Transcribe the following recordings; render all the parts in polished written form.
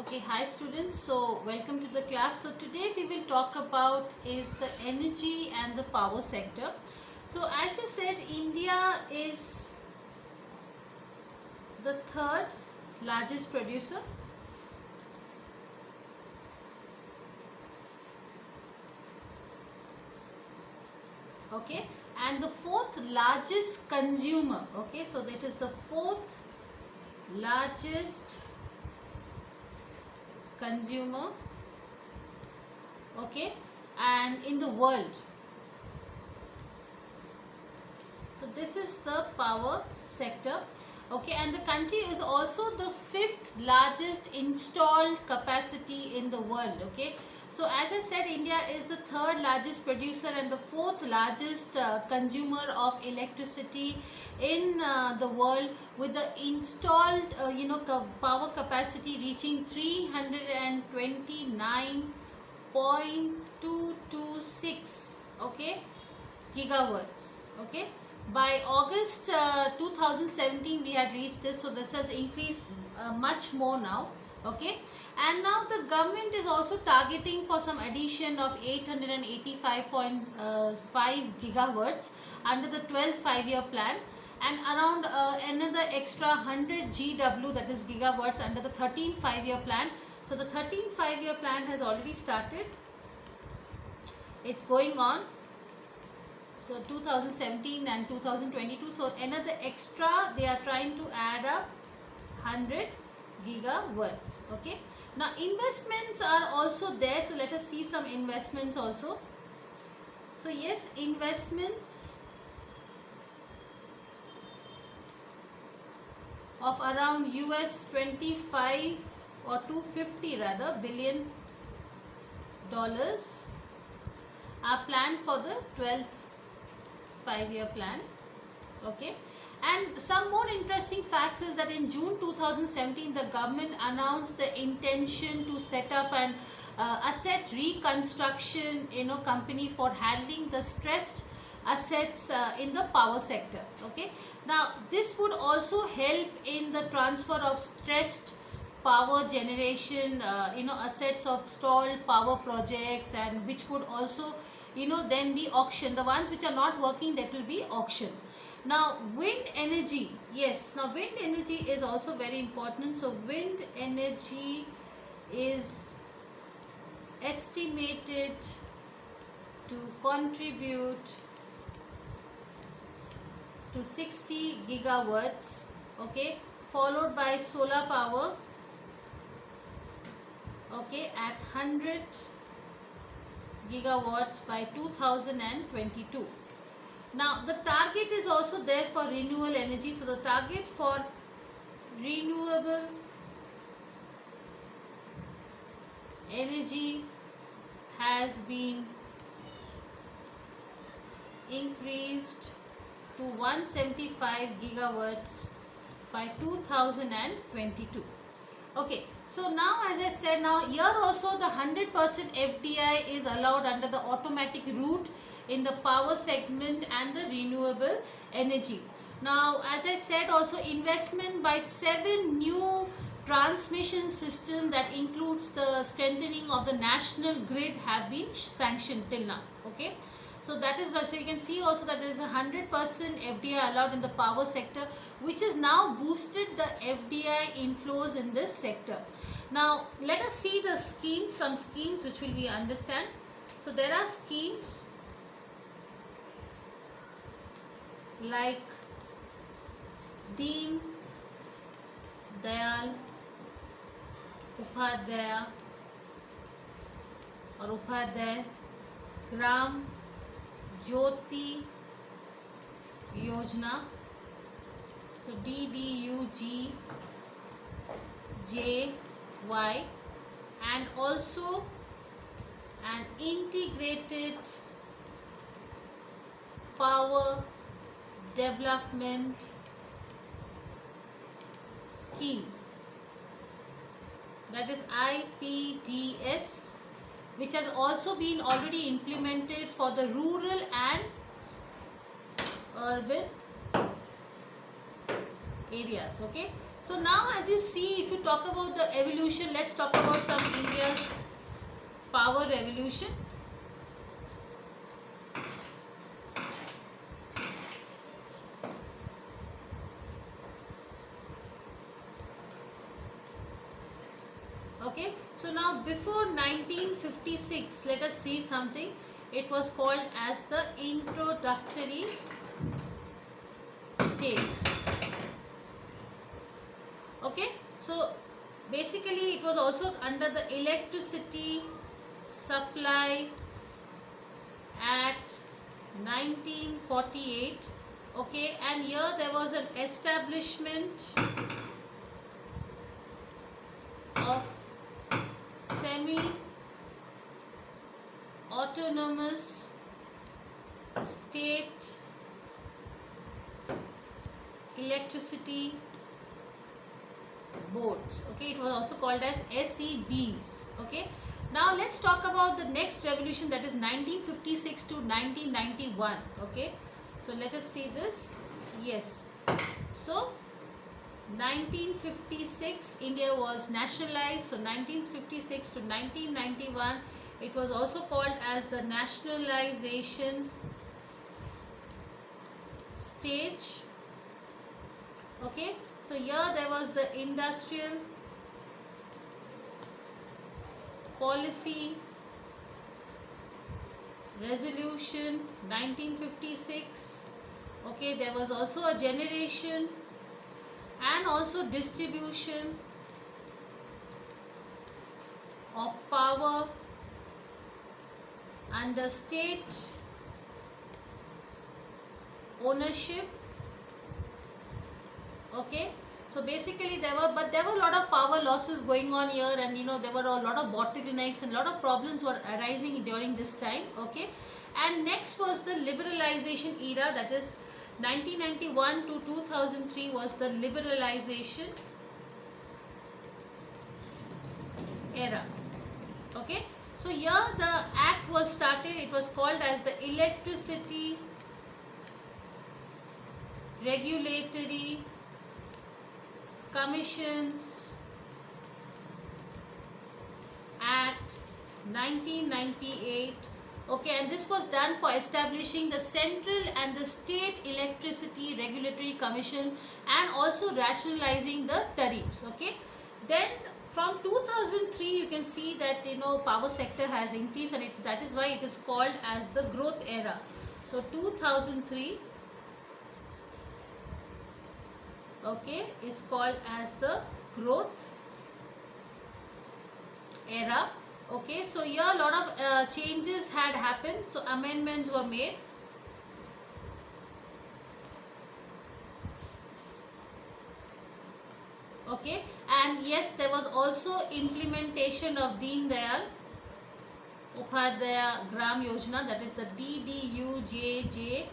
Okay, hi students. So welcome to the class. So today we will talk about is the energy and the power sector. So as you said, India is the third largest producer. Okay, and the fourth largest consumer. Okay, so that is the fourth largest consumer. Okay, and in the world. So this is the power sector. Okay, and the country is also the fifth largest installed capacity in the world. Okay, so as I said, India is the third largest producer and the fourth largest consumer of electricity in the world, with the installed power capacity reaching 329.226, okay, gigawatts. Okay, by August 2017 we had reached this, so this has increased much more now. Okay, and now the government is also targeting for some addition of 885.5 gigawatts under the 12th 5-year plan, and around another extra 100 GW, that is gigawatts, under the 13th 5-year plan. So the 13th 5-year plan has already started, it's going on. So 2017 and 2022, so another extra they are trying to add up 100 gigawatts. Okay, now investments are also there, so let us see some investments also. So yes, investments of around US 25 or 250 rather billion dollars are planned for the 12th 5-year plan. Okay, and some more interesting facts is that in June 2017 the government announced the intention to set up an asset reconstruction company for handling the stressed assets in the power sector. Okay, now this would also help in the transfer of stressed power generation assets of stalled power projects, and which would also then be auctioned. The ones which are not working, that will be auctioned. Now wind energy, yes, now wind energy is also very important. So wind energy is estimated to contribute to 60 gigawatts. Okay, followed by solar power, okay, at 100 gigawatts by 2022. Now the target is also there for renewable energy. So the target for renewable energy has been increased to 175 gigawatts by 2022. Okay, so now as I said, now here also the 100% FDI is allowed under the automatic route in the power segment and the renewable energy. Now as I said, also investment by 7 new transmission system that includes the strengthening of the national grid have been sanctioned till now. Okay, so that is why, so you can see also that there is 100% FDI allowed in the power sector, which has now boosted the FDI inflows in this sector. Now let us see the schemes, some schemes which will we understand. So there are schemes like Deen Dayal Upadhyaya or Upadhyay Gram Jyoti Yojana, so DDUGJY, and also an integrated power development scheme, that is IPDS, which has also been already implemented for the rural and urban areas. Okay, So now as you see, if you talk about the evolution, let's talk about some India's power revolution. Okay, so now before 1956, let us see something. It was called as the introductory stage. Okay, so basically it was also under the Electricity Supply Act 1948. Okay, and here there was an establishment of semi-autonomous state electricity boards. Okay, it was also called as SEBs. Okay, now let's talk about the next revolution, that is 1956 to 1991. Okay, so let us see this. Yes, so 1956 India was nationalized. So 1956 to 1991, it was also called as the nationalization stage. Okay, so here there was the industrial policy resolution 1956. Okay, there was also a generation and also distribution of power under state ownership. Okay, so basically there were a lot of power losses going on here, and there were a lot of bottlenecks and a lot of problems were arising during this time. Okay, and next was the liberalization era, that is 1991 to 2003 was the liberalization era. Okay, so here the act was started. It was called as the Electricity Regulatory Commissions Act 1998. Okay, and this was done for establishing the central and the state electricity regulatory commission and also rationalizing the tariffs. Okay, then from 2003 you can see that power sector has increased, and that is why it is called as the growth era. So 2003, okay, is called as the growth era. Okay, so here a lot of changes had happened, so amendments were made. Okay, and yes, there was also implementation of Deen Dayal Upadhyaya Gram Yojana, that is the DDUJJY,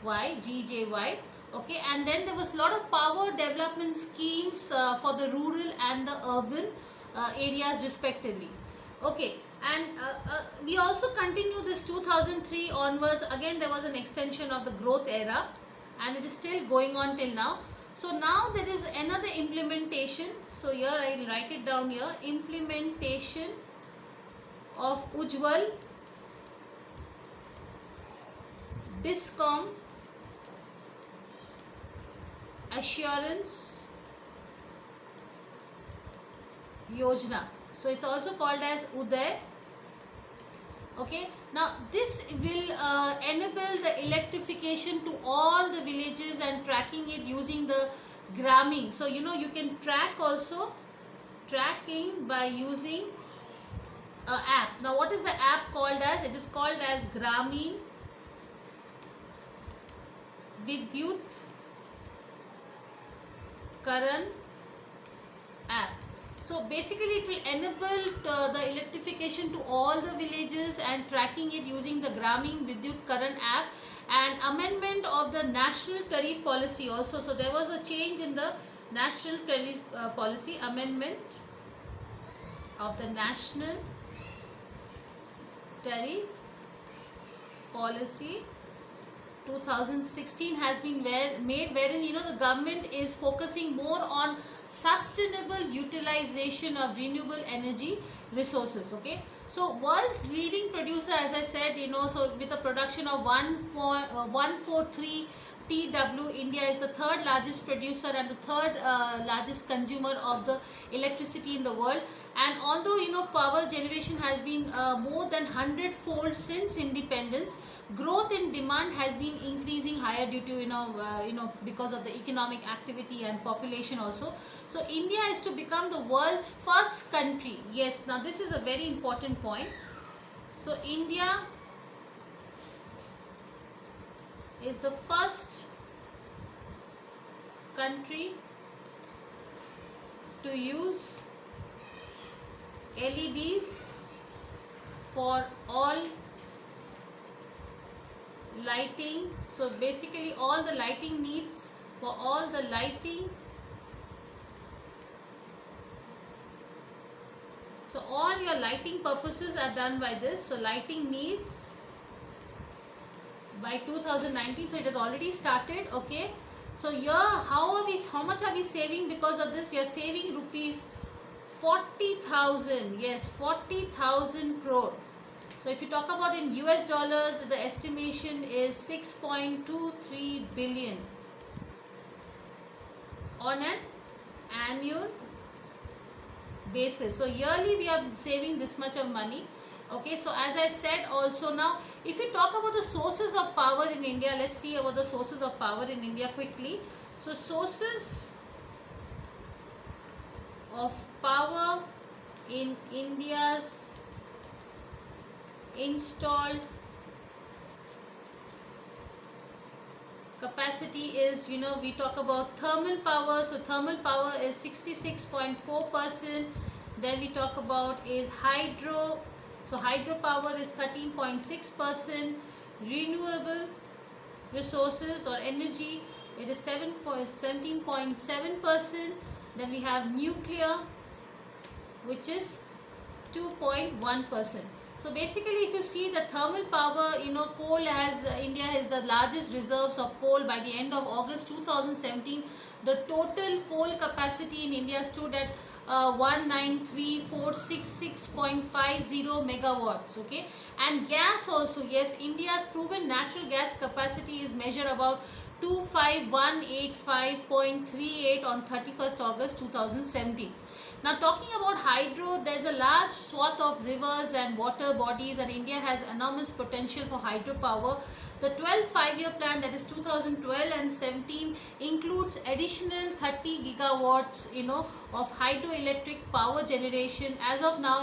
GJY. Okay, and then there was a lot of power development schemes for the rural and the urban areas respectively. Okay, and we also continue this 2003 onwards. Again, there was an extension of the growth era, and it is still going on till now. So now there is another implementation. So here I will write it down here. Implementation of Ujjwal Discom Assurance Yojana. So it's also called as Uday. Okay, now this will enable the electrification to all the villages and tracking it using the gramming. So you can track also, tracking by using an app. Now what is the app called as? It is called as Gramin Vidyut Karan app. So basically it will enable the electrification to all the villages and tracking it using the Gramin Vidyut Karan app, and amendment of the national tariff policy also. So there was a change in the national tariff policy, amendment of the national tariff policy 2016 has been made, wherein the government is focusing more on sustainable utilization of renewable energy resources. Okay, so world's leading producer, as I said, so with a production of 143 TW, India is the third largest producer and the third largest consumer of the electricity in the world. And although power generation has been more than 100-fold since independence, growth in demand has been increasing higher due to because of the economic activity and population also. So India is to become the world's first country. Yes, now this is a very important point. So India is the first country to use LEDs for all lighting. So basically all the lighting needs, for all the lighting, so all your lighting purposes are done by this. So lighting needs by 2019, so it has already started. Okay, so here how much are we saving because of this? We are saving rupees 40,000, yes, 40,000 crore. So if you talk about in US dollars, the estimation is 6.23 billion on an annual basis. So yearly we are saving this much of money. Okay, so as I said also, now if you talk about the sources of power in India, let's see about the sources of power in India quickly. So sources of power in India's installed capacity is, we talk about thermal power. So thermal power is 66.4%. Then we talk about is hydro. So hydropower is 13.6%. Renewable resources or energy, it is 17.7%. Then we have nuclear, which is 2.1%. So basically, if you see the thermal power, coal India has the largest reserves of coal. By the end of August 2017, the total coal capacity in India stood at 193,466.50 megawatts. Okay, and gas also, yes, India's proven natural gas capacity is measured about 25185.38 on 31st August 2017. Now talking about hydro, there is a large swath of rivers and water bodies, and India has enormous potential for hydropower. The 12 5-year plan, that is 2012 and 17, includes additional 30 gigawatts of hydroelectric power generation. As of now,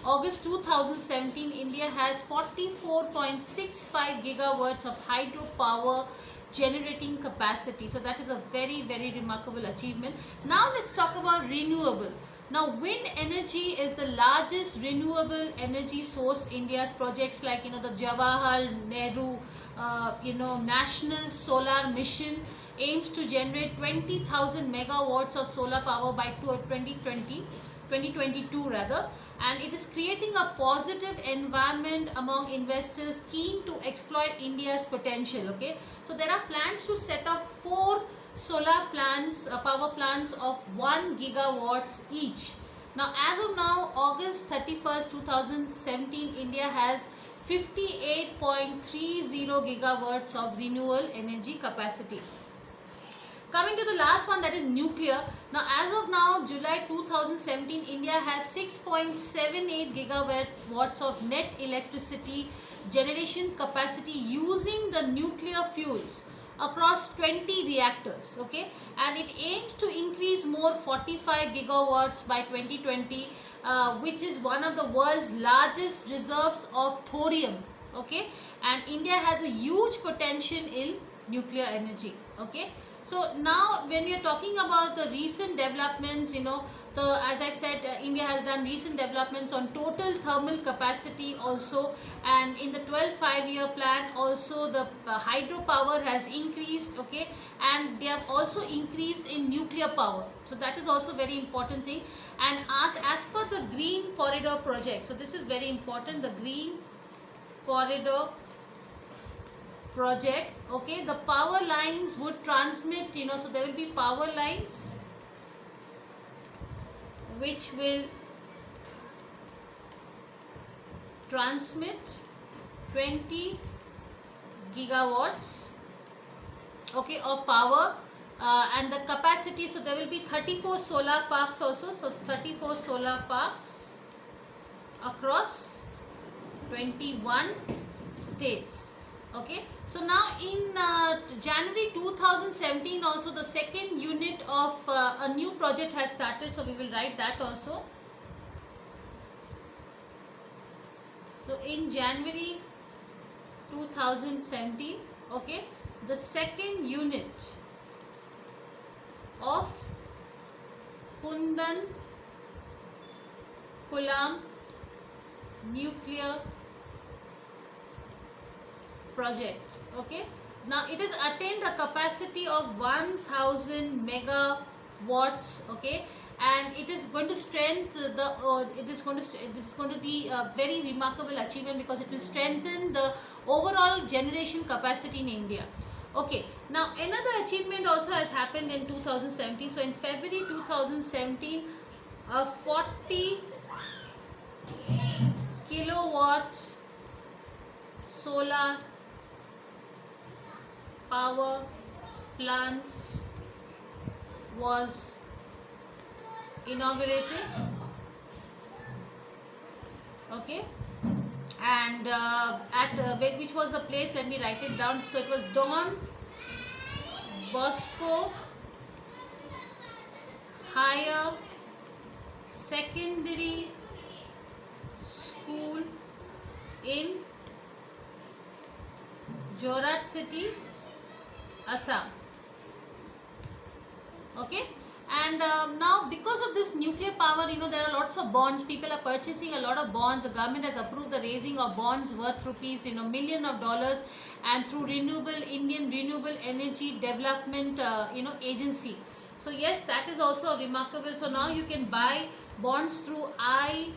August 2017, India has 44.65 gigawatts of hydropower generating capacity. So that is a very, very remarkable achievement. Now let's talk about renewable. Now wind energy is the largest renewable energy source. India's projects like the Jawaharlal Nehru National Solar Mission aims to generate 20,000 megawatts of solar power by 2022 rather, and it is creating a positive environment among investors keen to exploit India's potential. Okay, so there are plans to set up 4 solar plants, power plants of 1 gigawatts each. Now as of now, August 31st 2017, India has 58.30 gigawatts of renewable energy capacity. Coming to the last one, that is nuclear. Now as of now, July 2017, India has 6.78 gigawatts of net electricity generation capacity using the nuclear fuels across 20 reactors. Okay, and it aims to increase more 45 gigawatts by 2020, which is one of the world's largest reserves of thorium. Okay, and India has a huge potential in nuclear energy. Okay, so now when we are talking about the recent developments, as I said, India has done recent developments on total thermal capacity also, and in the 12 5-year plan also the hydropower has increased. Okay, and they have also increased in nuclear power. So that is also very important thing. And as per the Green Corridor project, so this is very important, the Green Corridor project. Okay, the power lines would transmit, so there will be power lines which will transmit 20 gigawatts, okay, of power, and the capacity, so there will be 34 solar parks also, so 34 solar parks across 21 states. Okay, so now in January 2017 also the second unit of a new project has started, so we will write that also. So in January 2017, okay, the second unit of Kundan Kulam nuclear project. Okay, now it has attained a capacity of 1000 megawatts. Okay, and it is going to strengthen the this is going to be a very remarkable achievement, because it will strengthen the overall generation capacity in India. Okay, now another achievement also has happened in 2017. So in February 2017, a 40 kilowatt solar power plants was inaugurated. Okay, and which was the place, let me write it down. So it was Don Bosco Higher Secondary School in Jorat City, Assam. Okay, and now because of this nuclear power, there are lots of bonds. People are purchasing a lot of bonds. The government has approved the raising of bonds worth rupees, million of dollars, and through Indian Renewable Energy Development, agency. So yes, that is also remarkable. So now you can buy bonds through IREDA.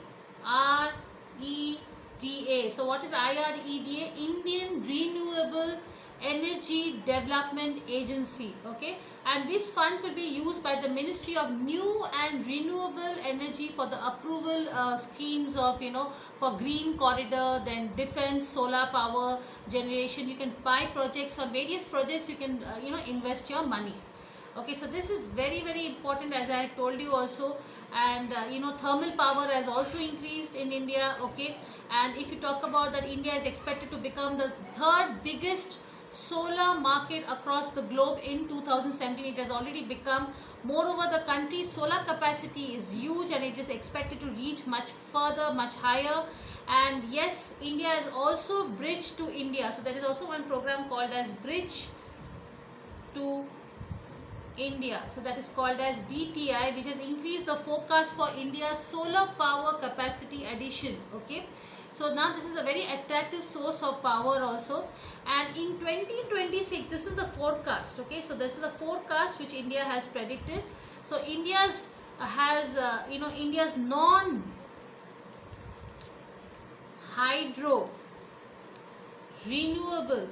So what is IREDA? Indian Renewable Energy Development Agency. Okay, and these funds will be used by the Ministry of New and Renewable Energy for the approval schemes of, for green corridor, then defense, solar power generation. You can buy projects. On various projects you can invest your money. Okay, so this is very, very important, as I told you also. And thermal power has also increased in India. Okay, and if you talk about that, India is expected to become the third biggest solar market across the globe in 2017. It has already become. Moreover, the country's solar capacity is huge, and it is expected to reach much further, much higher. And yes, India is also Bridge to India. So there is also one program called as Bridge to India. So that is called as BTI, which has increased the forecast for India's solar power capacity addition. Okay, so now this is a very attractive source of power also. And in 2026, this is the forecast. Okay, so this is the forecast which India has predicted. So India's India's non hydro renewable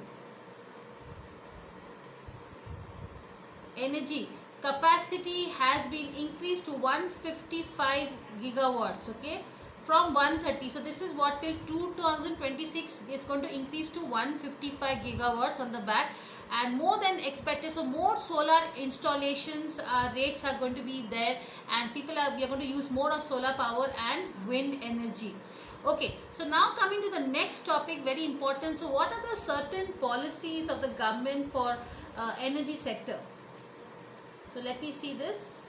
energy capacity has been increased to 155 gigawatts. Okay, from 130. So this is what till 2026 it's going to increase to 155 gigawatts on the back, and more than expected. So more solar installations rates are going to be there, and we are going to use more of solar power and wind energy. Okay, so now coming to the next topic, very important. So what are the certain policies of the government for energy sector? So let me see this.